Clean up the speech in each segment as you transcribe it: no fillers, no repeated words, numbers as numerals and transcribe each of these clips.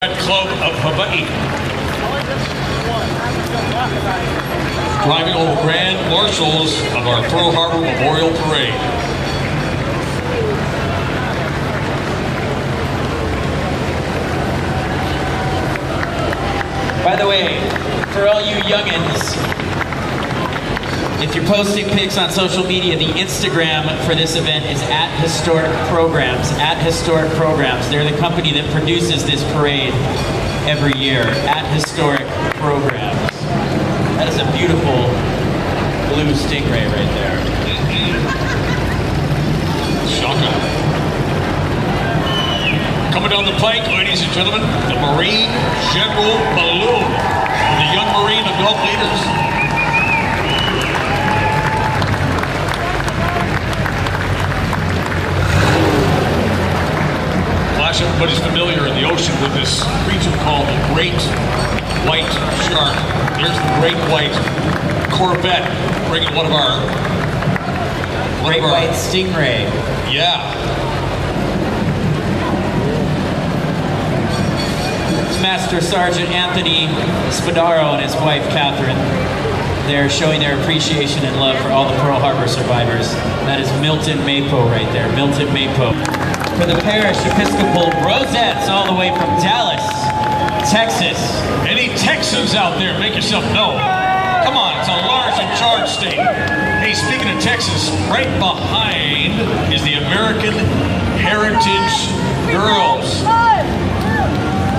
Club of Hawaii. Driving over grand marshals of our Pearl Harbor Memorial Parade. By the way, for all you youngins, if you're posting pics on social media, the Instagram for this event is @HistoricPrograms. @HistoricPrograms. They're the company that produces this parade every year. @HistoricPrograms. That is a beautiful blue stingray right there. Shaka. Coming down the pike, ladies and gentlemen, the Marine General Balloon. The young Marine adult leaders. Everybody's familiar in the ocean with this creature called the Great White Shark. There's the Great White Corvette bringing one of our... Great White Stingray. Yeah. It's Master Sergeant Anthony Spadaro and his wife Catherine. They're showing their appreciation and love for all the Pearl Harbor survivors. That is Milton Mapo right there. Milton Mapo. For the Parish Episcopal Rosettes all the way from Dallas, Texas. Any Texans out there, make yourself known. Come on, it's a large and charged state. Hey, speaking of Texas, right behind is the American Heritage Girls.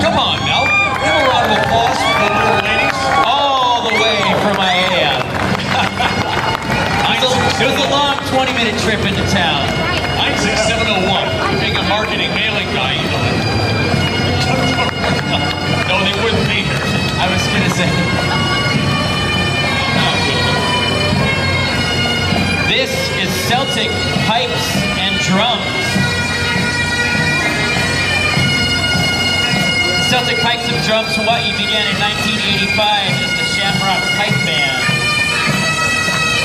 Come on now, give a round of applause for the little ladies. All the way from Aiea. It was a long 20-minute trip into town. 96701. Being a marketing mailing guy, you know. No, they wouldn't be here. I was going to say. This is Celtic Pipes and Drums. Celtic Pipes and Drums Hawaii began in 1985 as the Shamrock Pipe Band.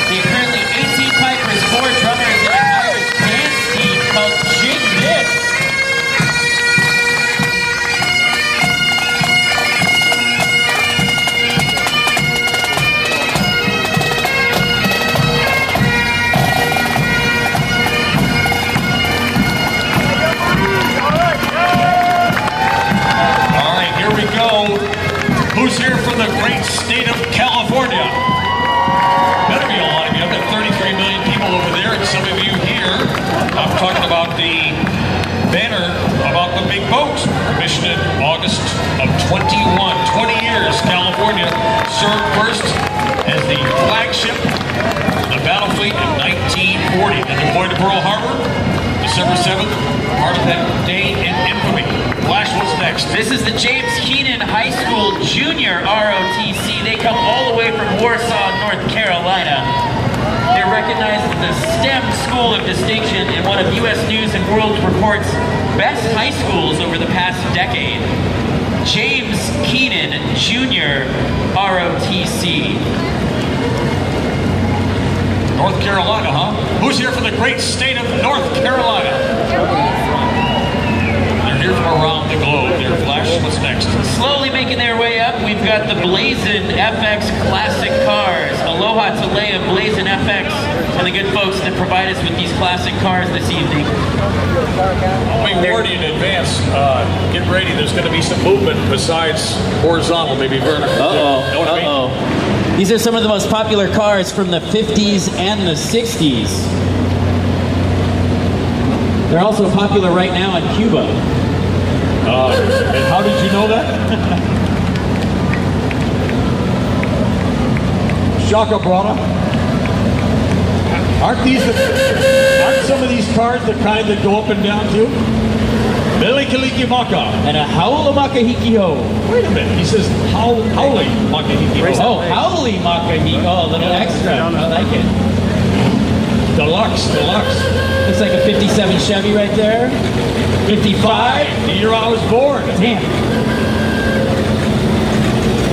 They are currently 18 pipers, 4 drummers, and an Irish dance team called Jig This. All right, here we go. Who's here from the great state of California? Better be a lot of you. I've got 33 million people over there, and some of you here. I'm talking about the banner about the big boat, commissioned in August of 20 years. California served first as the flagship of the battle fleet in 1940. And deployed to Pearl Harbor, December 7th, part of that day in infamy. Flash, what's next? This is the James Keenan High School Junior ROTC. They come all the way from Warsaw, North Carolina. They're recognized as the STEM School of Distinction and one of U.S. News and World Report's best high schools over the past decade. James Keenan Junior ROTC. North Carolina, huh? Who's here from the great state of North Carolina? They're here from around the globe. They're Flash, what's next? Slowly making their way up, we've got the Blazin' FX Classic Cars. Aloha to Leia, Blazin' FX, and the good folks that provide us with these classic cars this evening. Let me warn you in advance, get ready, there's going to be some movement besides horizontal, maybe vertical. Uh-oh. These are some of the most popular cars from the 50s and the 60s. They're also popular right now in Cuba. And how did you know that? Shaka brother. Aren't some of these cars the kind that go up and down too? Melikiliki maka. And a haula makahiki-ho. Wait a minute, he says hauli makahiki-ho. Oh, hauli makahiki. Oh, a little extra. I like it. Deluxe. Looks like a 57 Chevy right there. 55. The year I was born. Damn.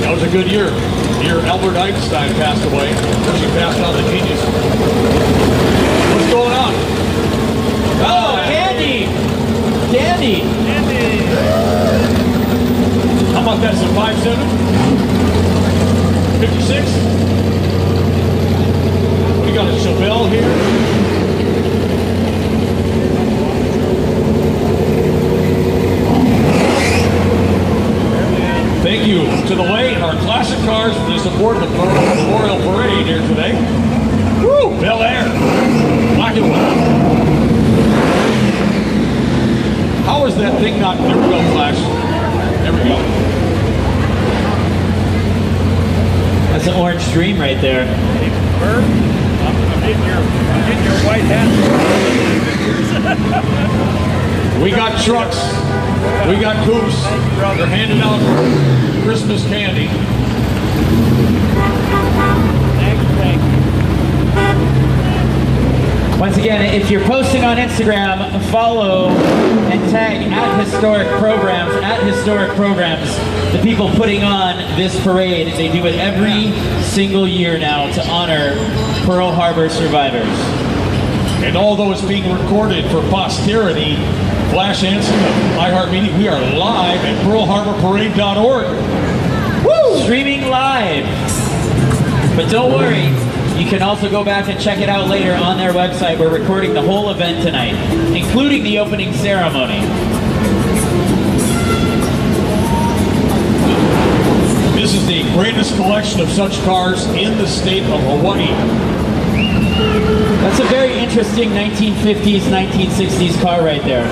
That was a good year. The year Albert Einstein passed away. She passed on the genius. What's going on? Oh, Candy. Candy. That's a 5.7? 56? We got a Chevelle here. Thank you to the way our classic cars for the support of the Memorial Parade here today. Woo! Bel Air. Black and white. How is that thing not? There we go, Flash. There we go. That's an orange dream right there. Hey, Bert, I'm getting your white hat. We got trucks. We got coupes. They're handing out Christmas candy. Thank you. Once again, if you're posting on Instagram, follow and tag @Historic Programs, @Historic Programs, the people putting on this parade. They do it every single year now to honor Pearl Harbor survivors. And although it's being recorded for posterity, Flash Hansen of iHeartMedia, we are live at PearlHarborParade.org. Woo! Streaming live. But don't worry, you can also go back and check it out later on their website. We're recording the whole event tonight, including the opening ceremony. This is the greatest collection of such cars in the state of Hawaii. That's a very interesting 1950s, 1960s car right there.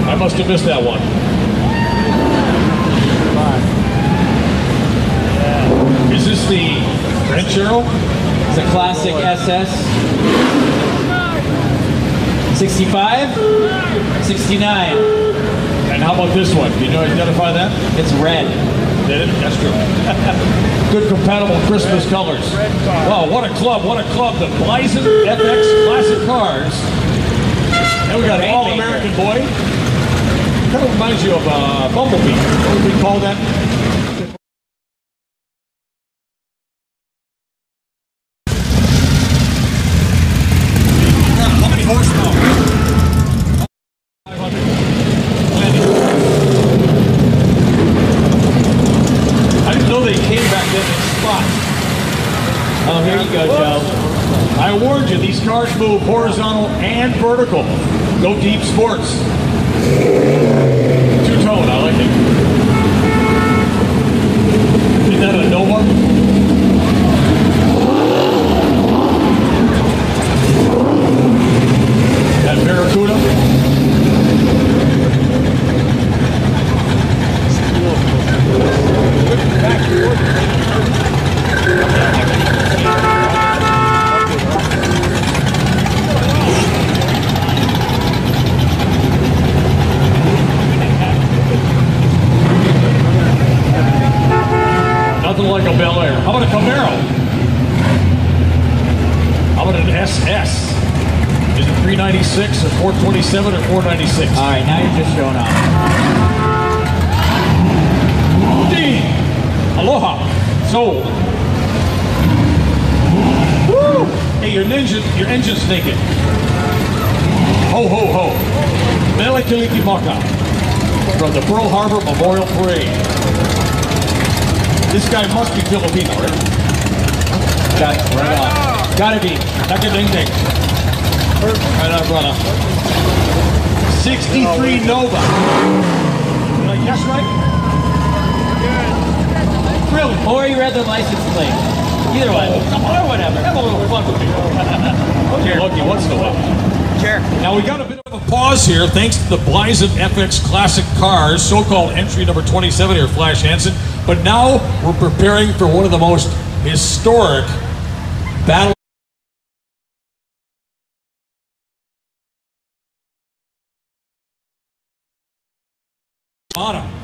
I must have missed that one. Is this the Grand Choral? It's a classic SS. 65? 69. And how about this one? Can you identify that? It's red. Did it? That's true. Good compatible Christmas colors. Wow, what a club, what a club. The Blizon FX Classic Cars. And we got an All-American Boy. Kind of reminds you of Bumblebee. What would we call that? How many horsepower? 500. I didn't know they came back then in spots. Oh, here you go, Joe. I warned you, these cars move horizontal and vertical. Go deep sports. Two-tone, I like it. Is that a Nova? That Barracuda? Nothing like a Bel Air. How about a Camaro? How about an SS? Is it 396 or 427 or 496? All right, now you're just showing off. Aloha. Sold. Woo! Hey, your engine's naked. Ho, ho, ho. Mele Kalikimaka from the Pearl Harbor Memorial Parade. This guy must be Filipino, right? Right on. Gotta be. Nakading-ding. Right on, brother. 63 Nova. Did I guess right? Really? Or you read the license plate. Either one. Or whatever. Have a little fun with me. Okay, lucky once in a while. Sure. Now we got a bit of a pause here thanks to the Blizon FX Classic Cars, so-called entry number 27 here, Flash Hansen. But now we're preparing for one of the most historic battle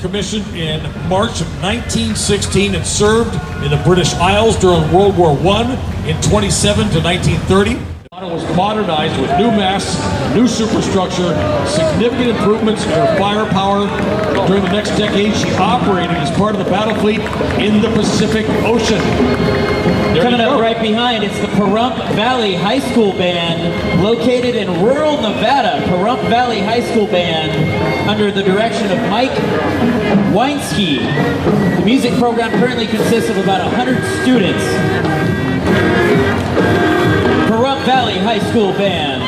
commissioned in March of 1916 and served in the British Isles during World War I in 27 to 1930. It was modernized with new masts, new superstructure, significant improvements in her firepower. During the next decade, she operated as part of the battle fleet in the Pacific Ocean. Coming up right behind, it's the Pahrump Valley High School Band, located in rural Nevada. Pahrump Valley High School Band, under the direction of Mike Weinski. The music program currently consists of about 100 students. Pahrump Valley High School Band.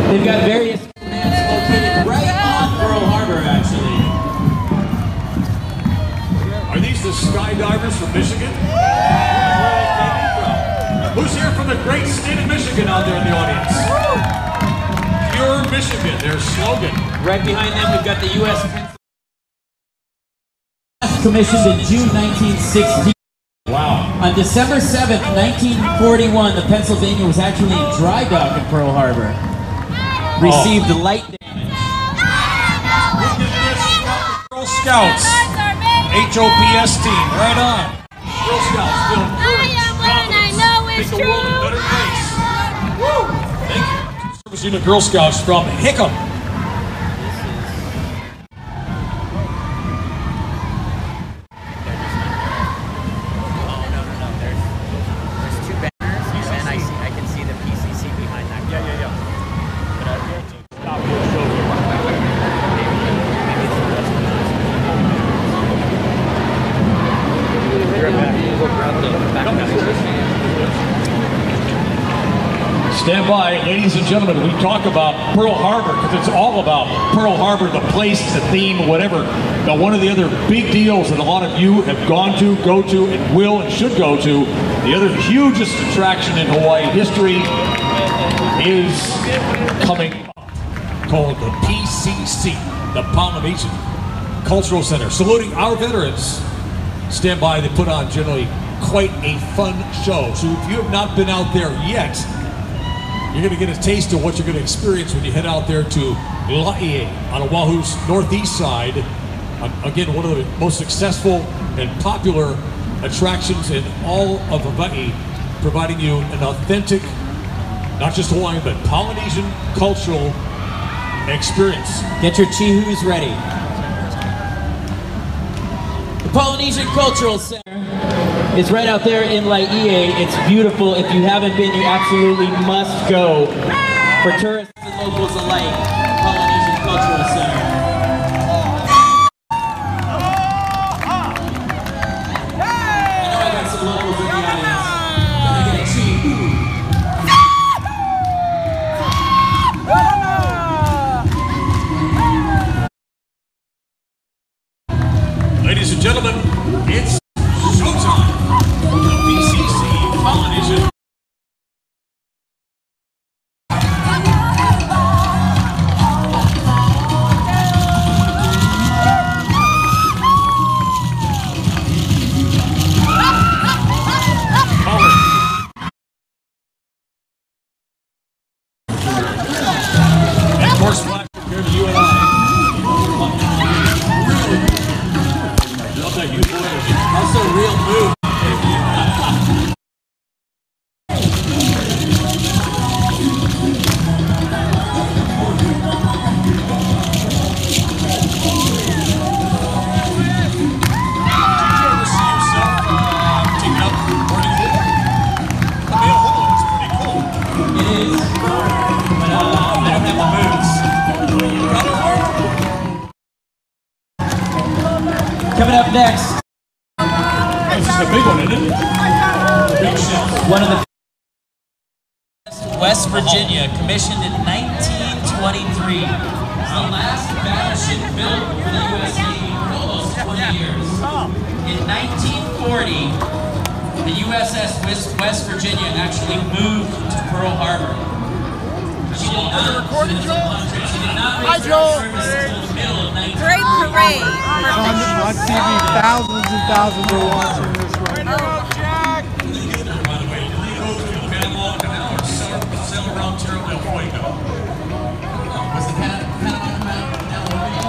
They've got various ramps located right on Pearl Harbor, actually. Are these the skydivers from Michigan? Who's here from the great state of Michigan out there in the audience? Pure Michigan, their slogan. Right behind them, we've got the U.S. commissioned in June 1916. Wow. On December 7th, 1941, the Pennsylvania was actually in dry dock in Pearl Harbor. Received light damage. Girl Scouts, HOPS team, right on. Girl Scouts, build courage, confidence, make the world a better place. Woo! Thank you. Service Unit Girl Scouts from Hickam. Stand by, ladies and gentlemen. We talk about Pearl Harbor because it's all about Pearl Harbor, the place, the theme, whatever. Now, one of the other big deals that a lot of you have gone to, go to, and will and should go to, the other hugest attraction in Hawaii history is coming up, called the PCC, the Polynesian Cultural Center, saluting our veterans. Stand by, they put on generally quite a fun show. So if you have not been out there yet, you're going to get a taste of what you're going to experience when you head out there to Laie on Oahu's northeast side. Again, one of the most successful and popular attractions in all of Hawaii, providing you an authentic, not just Hawaiian, but Polynesian cultural experience. Get your chihus ready. The Polynesian Cultural Center is right out there in Laie. It's beautiful. If you haven't been, you absolutely must go. For tourists and locals alike, Polynesian Cultural Center. I know I got some locals in the audience. Can I get a chihu? Ladies and gentlemen, it's showtime. The PCC Polynesian. And of course, flash compared to you and I. Also, real move. Coming up next, This is the big one, isn't it? Big ship. one of the West Virginia, commissioned in 1923. It's the last battleship built for the U.S. Navy for almost 20 years. In 1940, the USS West Virginia actually moved to Pearl Harbor. She did not recording, Joel? Hi, Joel. Great parade. On TV, thousands and thousands are watching this right now. By the way, do they go to the Panama Canal or sail around Tierra del Fuego? Was the Panama Canal open?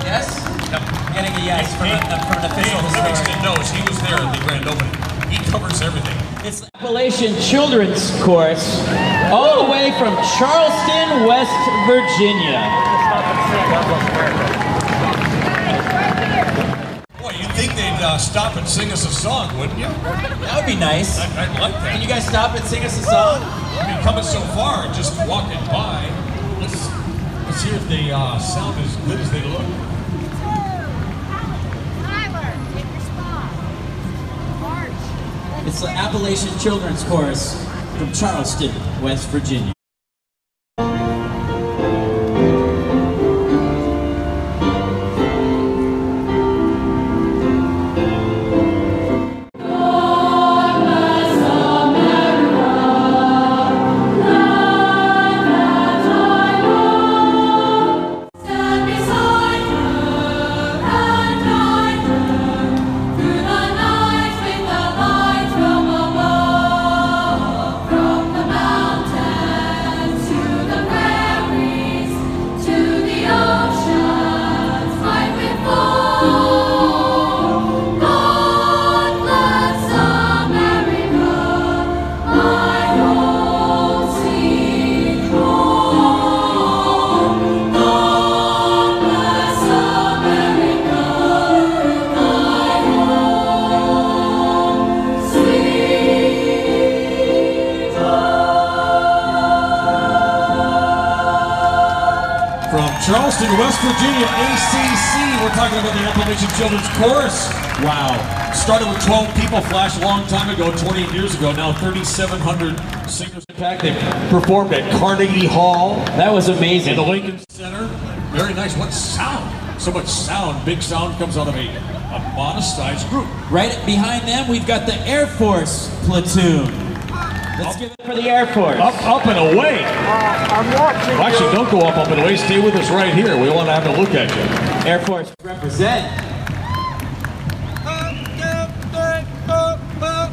Yes? Yep. Getting a yes from an official historian. Livingston knows he was there at the grand opening. He covers everything. It's the Appalachian Children's Chorus, all the way from Charleston, West Virginia. Boy, you'd think they'd stop and sing us a song, wouldn't you? That would be nice. I'd like that. Can you guys stop and sing us a song? I mean, coming so far, just walking by. Let's hear if they sound as good as they look. It's the Appalachian Children's Chorus from Charleston, West Virginia. Charleston, West Virginia, ACC. We're talking about the Appalachian Children's Chorus. Wow. Started with 12 people, flashed a long time ago, 28 years ago. Now 3,700 singers. In fact, they performed at Carnegie Hall. That was amazing. In the Lincoln Center. Very nice. What sound? So much sound. Big sound comes out of a modest-sized group. Right behind them, we've got the Air Force platoon. Let's give it for the Air Force. Up and away. I'm watching. Well, actually, don't go up and away. Stay with us right here. We want to have a look at you. Air Force represent.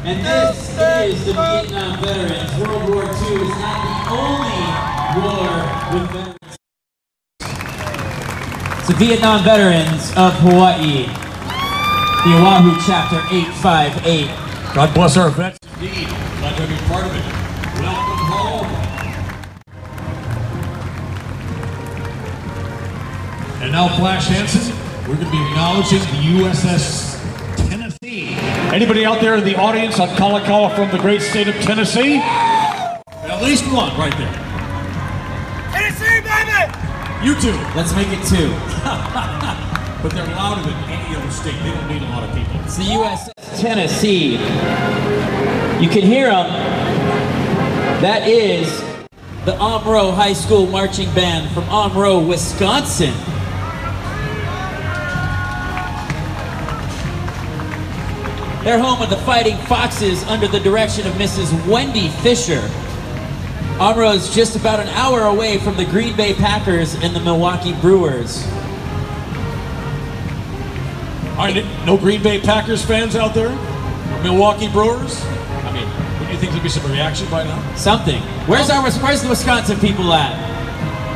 And this is the Vietnam veterans. World War II is not the only war with veterans. It's the Vietnam veterans of Hawaii. The Oahu Chapter 858. God bless our vets indeed. Glad to be part of it. Welcome home. And now, Flash Hansen, we're going to be acknowledging the USS Tennessee. Anybody out there in the audience on Kalakaua from the great state of Tennessee? At least one right there. Tennessee, baby! You two. Let's make it two. But they're louder than any other state. They don't need a lot of people. It's the USS Tennessee. You can hear them. That is the Omro High School Marching Band from Omro, Wisconsin. They're home of the Fighting Foxes under the direction of Mrs. Wendy Fisher. Omro is just about an hour away from the Green Bay Packers and the Milwaukee Brewers. All right, no Green Bay Packers fans out there? Milwaukee Brewers? I mean, wouldn't you think there'd be some reaction by now? Something. Where's the Wisconsin people at?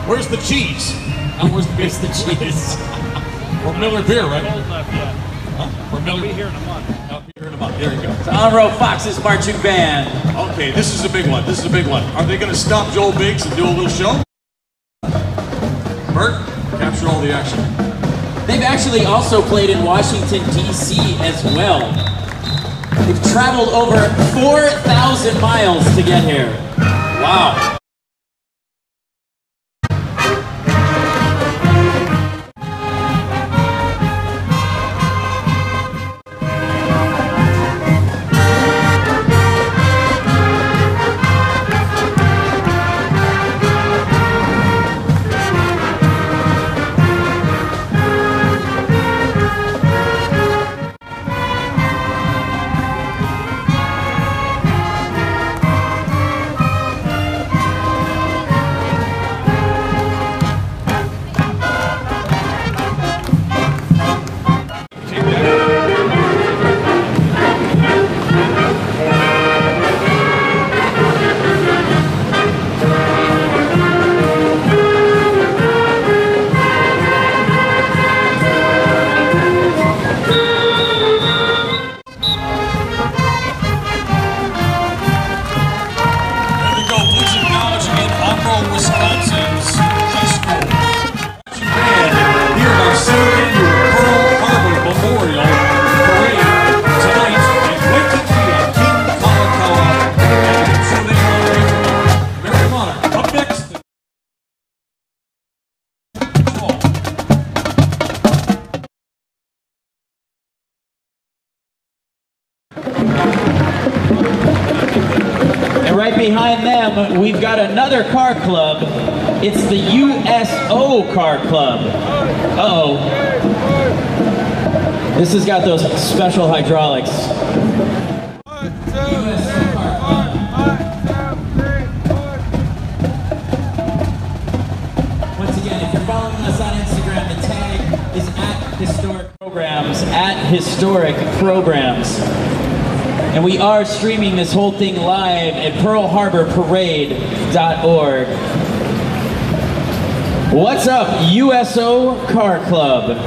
Where's the cheese? Where's the beer? Where's the cheese? Or Miller beer, right? Yeah. Or Miller. Be here in a month. I'll be here in a month. There you go. The Omro Foxes Marching Band. Okay, this is a big one. This is a big one. Are they going to stop Joel Biggs and do a little show? Bert, capture all the action. They've actually also played in Washington, D.C. as well. They've traveled over 4,000 miles to get here. Wow. them, we've got another car club. It's the USO Car Club. Uh-oh. This has got those special hydraulics. Once again, if you're following us on Instagram, the tag is @HistoricPrograms, @HistoricPrograms. And we are streaming this whole thing live at PearlHarborParade.org. What's up, USO Car Club?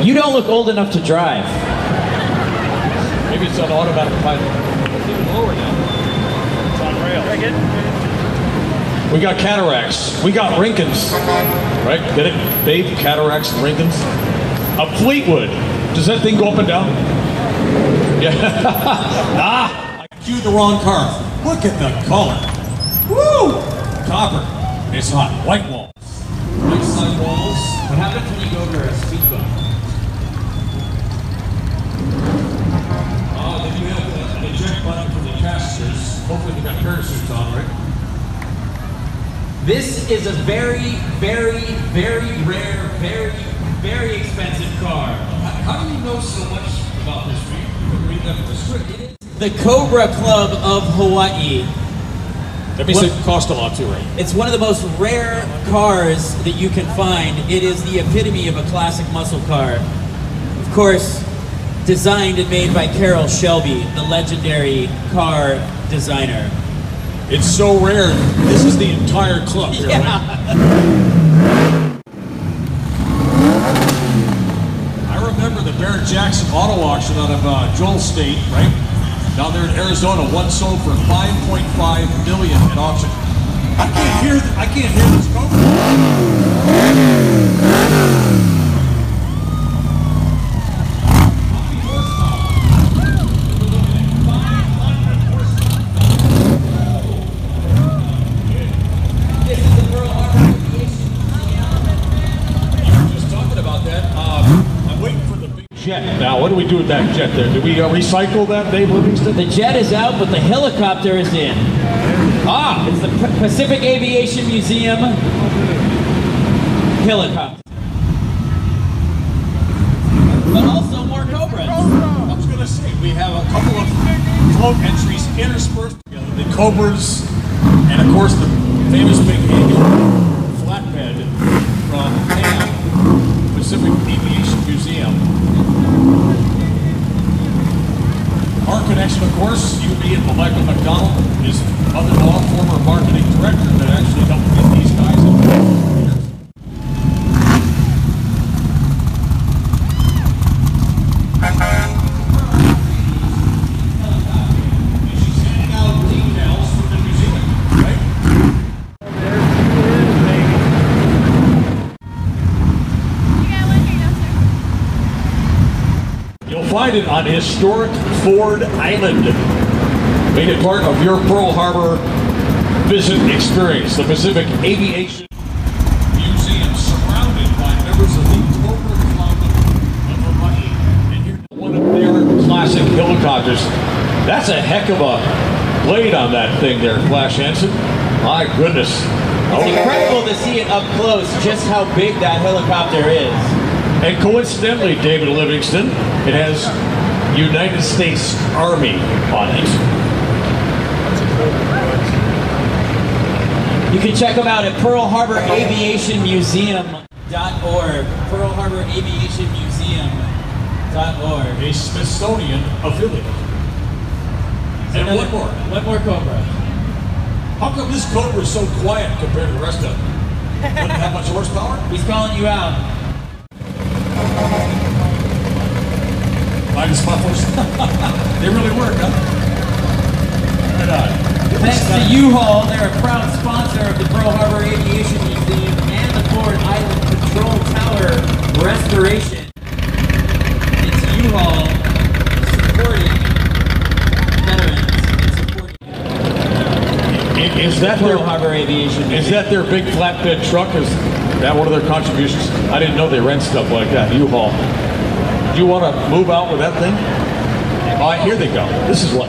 You don't look old enough to drive. Maybe it's on automatic pilot. It's even lower now. It's on rails. We got cataracts. We got Rinkins. Right? Get it? Babe, cataracts and Rinkins. A Fleetwood. Does that thing go up and down? Yeah. Ah! I queued the wrong car. Look at the color. Woo! Copper. It's hot. White walls. Right side walls. What happens when you go over a speed bump? Then you have an eject button for the passengers. Hopefully they got parachutes on, right? This is a very, very, very rare, very, very expensive car. How do you know so much about this? You can read that in the script. It is the Cobra Club of Hawaii. That means it cost a lot too, right? It's one of the most rare cars that you can find. It is the epitome of a classic muscle car. Of course, designed and made by Carroll Shelby, the legendary car designer. It's so rare. This is the entire club here, Yeah. right? I remember the Barrett Jackson auto auction out of Joel State, right? Down there in Arizona, one sold for $5.5 million at auction. I can't hear this Cobra. Jet. Now, what do we do with that jet there? Do we recycle that, Dave Livingston? The jet is out, but the helicopter is in. Ah! It's the Pacific Aviation Museum helicopter. But also more Cobras. I was going to say, we have a couple of float entries interspersed together. The Cobras, and of course the famous big annual flatbed from PAM, Pacific Aviation Museum. Our connection, of course, you being Michael McDonald, his mother-in-law, former marketing director that actually helped get these guys in. She's handing out details from the museum, right? You'll find it on historic Ford Island. Made it part of your Pearl Harbor visit experience. The Pacific Aviation Museum, surrounded by members of the Cobra Club of Hawaii. And here's one of their classic helicopters. That's a heck of a blade on that thing there, Flash Hansen. My goodness. It's incredible to see it up close, just how big that helicopter is. And coincidentally, David Livingston, it has United States Army on it. You can check them out at PearlHarborAviationMuseum.org. PearlHarborAviationMuseum.org. A Smithsonian affiliate. And one more. One more Cobra. How come this Cobra is so quiet compared to the rest of them? Doesn't have much horsepower? He's calling you out. Minus mufflers. They really work, huh? Right on. Thanks to U-Haul, they're a proud sponsor of the Pearl Harbor Aviation Museum and the Ford Island Control Tower restoration. It's U-Haul supporting veterans and supporting Is that Pearl Harbor Aviation Museum. Is that their big flatbed truck? Is that one of their contributions? I didn't know they rent stuff like that. U-Haul. Do you want to move out with that thing? All right, here they go. This is what.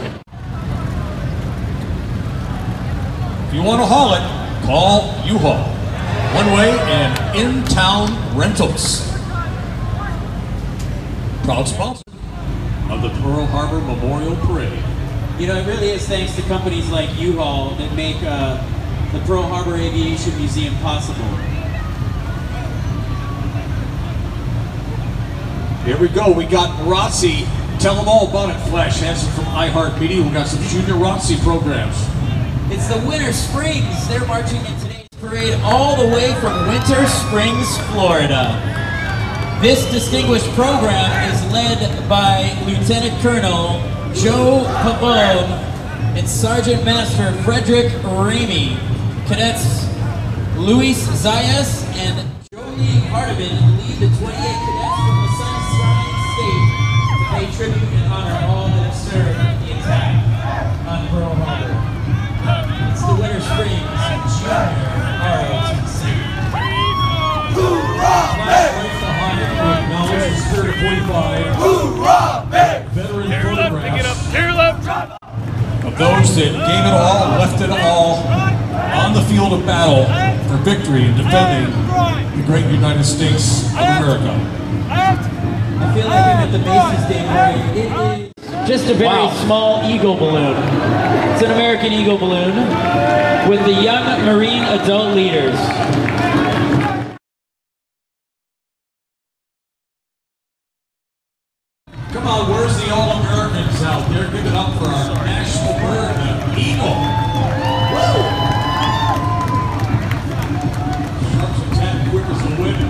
If you want to haul it, call U-Haul. One-way and in-town rentals. Proud sponsor of the Pearl Harbor Memorial Parade. You know, it really is thanks to companies like U-Haul that make the Pearl Harbor Aviation Museum possible. Here we go. We got ROTC. Tell them all about it, Flash Hansen from iHeartMedia. We got some junior ROTC programs. It's the Winter Springs. They're marching in today's parade all the way from Winter Springs, Florida. This distinguished program is led by Lieutenant Colonel Joe Pavone and Sergeant Master Frederick Ramey. Cadets Luis Zayas and Jolie Hardiman lead the 28 cadets from the Sunshine State to pay tribute and honor all that have served the attack on Pearl Harbor. It's the Winter Springs Junior ROTC. Acknowledge the spirit of 45. Veteran photographs of those that gave it all, left it all on the field of battle for victory and defending the great United States of America. I feel like I'm at the bases day parade. It is just a very small eagle balloon. It's an American eagle balloon with the young Marine adult leaders. Come on, where's the All-Americans out there? Give it up for our national bird, the eagle. Woo! Sharps and tan, quick as the wind.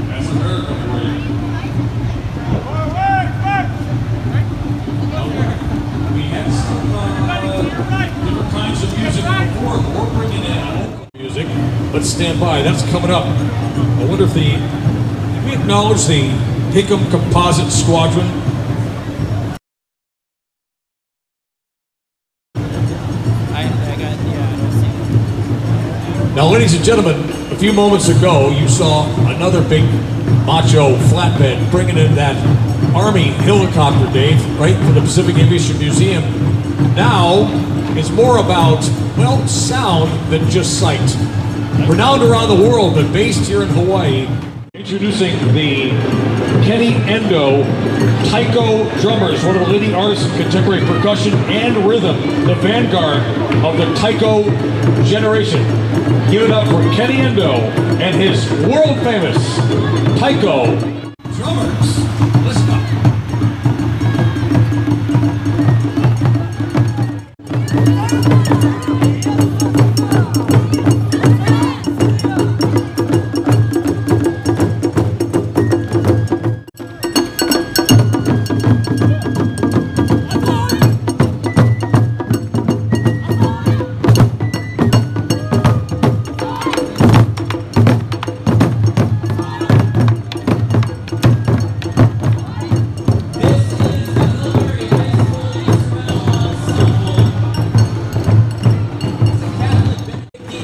That's America for you. We had some different kinds of music before. We're bringing in local music. Let's stand by. That's coming up. I wonder if did we acknowledge the Hickam Composite Squadron? Now, ladies and gentlemen, a few moments ago, you saw another big macho flatbed bringing in that Army helicopter, Dave, right, for the Pacific Aviation Museum. Now, it's more about, well, sound than just sight. Renowned around the world, but based here in Hawaii. Introducing the Kenny Endo Taiko drummers, one of the leading artists in contemporary percussion and rhythm, the vanguard of the Taiko generation. Give it up for Kenny Endo and his world-famous Taiko drummers. Listen up.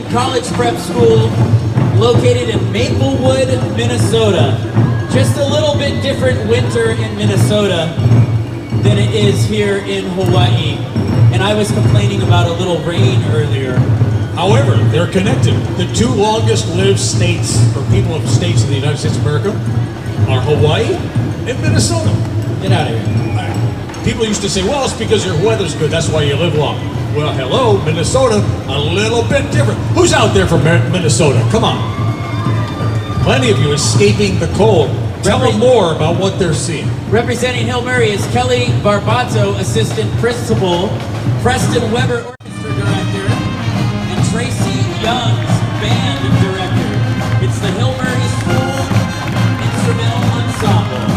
College prep school located in Maplewood, Minnesota. Just a little bit different winter in Minnesota than it is here in Hawaii. And I was complaining about a little rain earlier. However, they're connected. The two longest lived states, or people of states in the United States of America, are Hawaii and Minnesota. Get out of here. People used to say, well, it's because your weather's good, that's why you live long. Well, hello, Minnesota, a little bit different. Who's out there from Minnesota? Come on. Plenty of you escaping the cold. Tell them more about what they're seeing. Representing Hill Murray is Kelly Barbato, Assistant Principal, Preston Weber, Orchestra Director, and Tracy Youngs, Band Director. It's the Hill Murray School Instrumental Ensemble.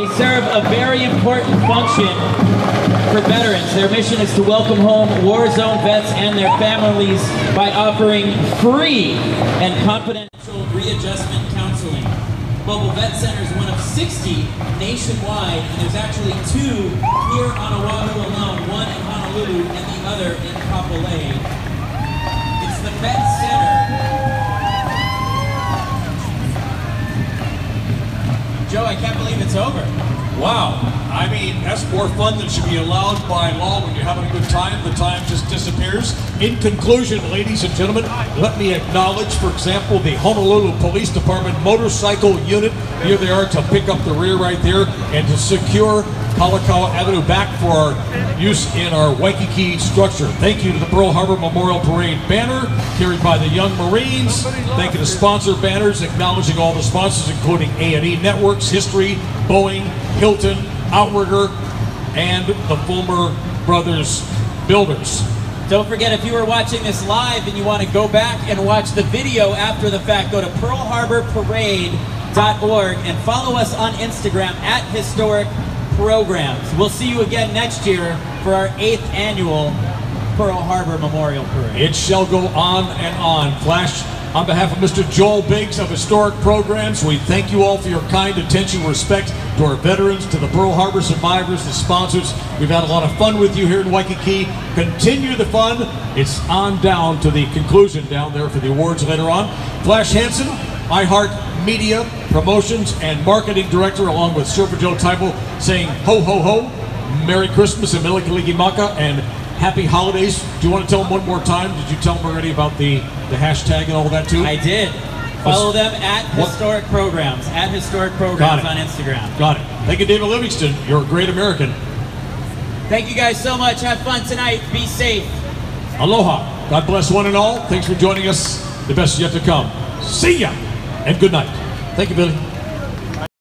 They serve a very important function for veterans. Their mission is to welcome home war zone vets and their families by offering free and confidential readjustment counseling. Mobile Vet Center is one of 60 nationwide, and there's actually 2 here on Oahu alone, one in Honolulu and the other in Kapolei. It's the Vet Center. Joe, I can't believe it's over. Wow. I mean, that's more fun than should be allowed by law when you're having a good time. The time just disappears. In conclusion, ladies and gentlemen, let me acknowledge, for example, the Honolulu Police Department motorcycle unit. Here they are to pick up the rear right there and to secure Kalakaua Avenue back for our use in our Waikiki structure. Thank you to the Pearl Harbor Memorial Parade banner carried by the Young Marines. Thank you to sponsor banners acknowledging all the sponsors, including A&E Networks, History, Boeing, Hilton, Outrigger, and the Fulmer Brothers Builders. Don't forget, if you are watching this live and you want to go back and watch the video after the fact, go to pearlharborparade.org and follow us on Instagram at Historic Programs. We'll see you again next year for our 8th annual Pearl Harbor Memorial Parade. It shall go on and on. Flash, on behalf of Mr. Joel Biggs of Historic Programs, we thank you all for your kind attention, respect to our veterans, to the Pearl Harbor survivors, the sponsors. We've had a lot of fun with you here in Waikiki. Continue the fun. It's on down to the conclusion down there for the awards later on. Flash Hansen, iHeart Media Promotions and Marketing Director, along with Surfer Joe Typel, saying ho ho ho, Merry Christmas and Mele Kalikimaka, and Happy Holidays. Do you want to tell them one more time? Did you tell them already about the hashtag and all that too? I did. Follow them at Historic Programs, at Historic Programs on Instagram. Got it. Thank you, David Livingston. You're a great American. Thank you guys so much. Have fun tonight. Be safe. Aloha. God bless one and all. Thanks for joining us. The best is yet to come. See ya, and good night. Thank you, Billy.